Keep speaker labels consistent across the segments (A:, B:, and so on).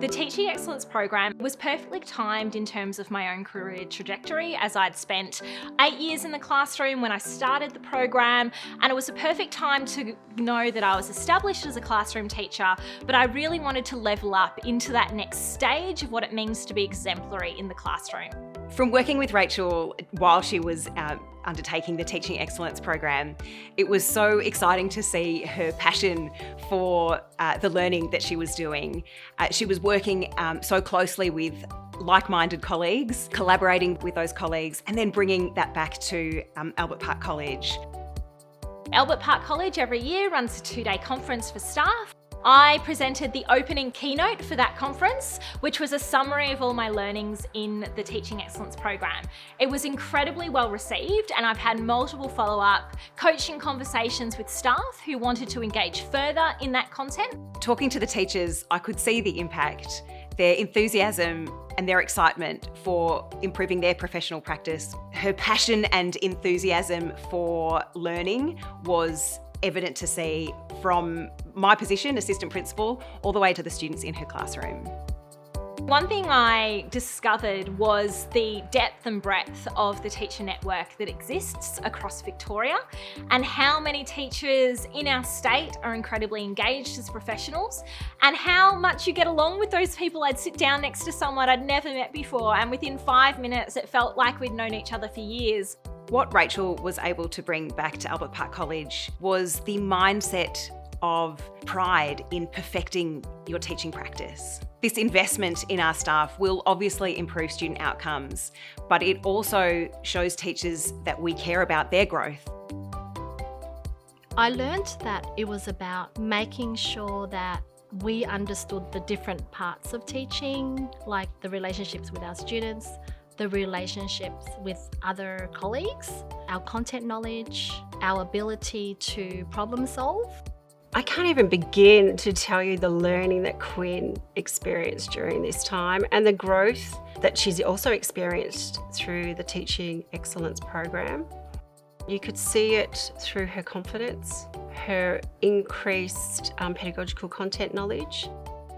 A: The Teaching Excellence program was perfectly timed in terms of my own career trajectory, as I'd spent 8 years in the classroom when I started the program, and it was a perfect time to know that I was established as a classroom teacher, but I really wanted to level up into that next stage of what it means to be exemplary in the classroom.
B: From working with Rachel while she was undertaking the Teaching Excellence program, it was so exciting to see her passion for the learning that she was doing. She was working so closely with like-minded colleagues, collaborating with those colleagues, and then bringing that back to Albert Park College.
A: Albert Park College every year runs a 2-day conference for staff. I presented the opening keynote for that conference, which was a summary of all my learnings in the Teaching Excellence program. It was incredibly well received, and I've had multiple follow-up coaching conversations with staff who wanted to engage further in that content.
B: Talking to the teachers, I could see the impact, their enthusiasm and their excitement for improving their professional practice. Her passion and enthusiasm for learning was evident to see from my position, assistant principal, all the way to the students in her classroom.
A: One thing I discovered was the depth and breadth of the teacher network that exists across Victoria, and how many teachers in our state are incredibly engaged as professionals, and how much you get along with those people. I'd sit down next to someone I'd never met before, and within 5 minutes it felt like we'd known each other for years.
B: What Rachel was able to bring back to Albert Park College was the mindset of pride in perfecting your teaching practice. This investment in our staff will obviously improve student outcomes, but it also shows teachers that we care about their growth.
C: I learned that it was about making sure that we understood the different parts of teaching, like the relationships with our students, the relationships with other colleagues, our content knowledge, our ability to problem solve.
D: I can't even begin to tell you the learning that Quinn experienced during this time, and the growth that she's also experienced through the Teaching Excellence program. You could see it through her confidence, her increased pedagogical content knowledge.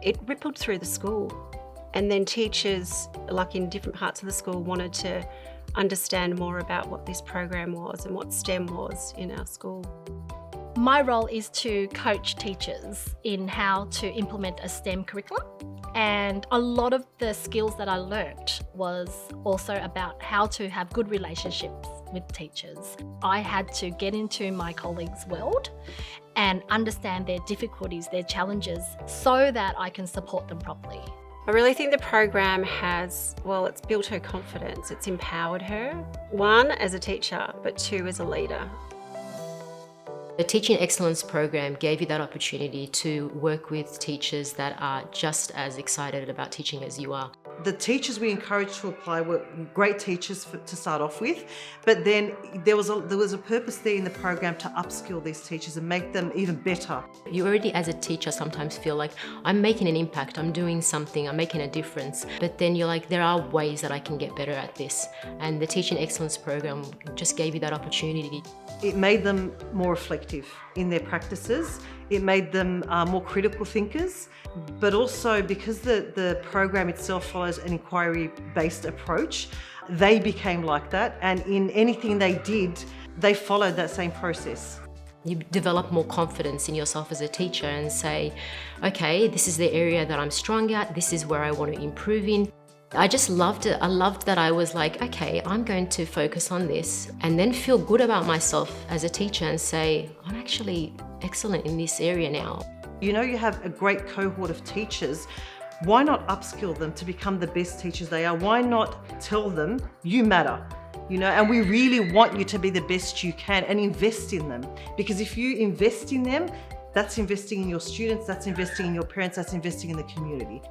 D: It rippled through the school, and then teachers, like in different parts of the school, wanted to understand more about what this program was and what STEM was in our school.
C: My role is to coach teachers in how to implement a STEM curriculum, and a lot of the skills that I learnt was also about how to have good relationships with teachers. I had to get into my colleagues' world and understand their difficulties, their challenges, so that I can support them properly.
D: I really think the program has, it's built her confidence, it's empowered her, 1, as a teacher, but 2, as a leader.
E: The Teaching Excellence program gave you that opportunity to work with teachers that are just as excited about teaching as you are.
F: The teachers we encouraged to apply were great teachers to start off with, but then there was a purpose there in the program to upskill these teachers and make them even better.
E: You already, as a teacher, sometimes feel like I'm making an impact, I'm doing something, I'm making a difference, but then you're like, there are ways that I can get better at this, and the Teaching Excellence program just gave you that opportunity.
F: It made them more reflective in their practices. It made them more critical thinkers, but also because the program itself follows an inquiry-based approach, they became like that, and in anything they did, they followed that same process.
E: You develop more confidence in yourself as a teacher and say, okay, this is the area that I'm strong at, this is where I want to improve in. I just loved it. I loved that I was like, okay, I'm going to focus on this, and then feel good about myself as a teacher and say, I'm actually excellent in this area now.
F: You know, you have a great cohort of teachers. Why not upskill them to become the best teachers they are? Why not tell them you matter? You know, and we really want you to be the best you can, and invest in them. Because if you invest in them, that's investing in your students, that's investing in your parents, that's investing in the community.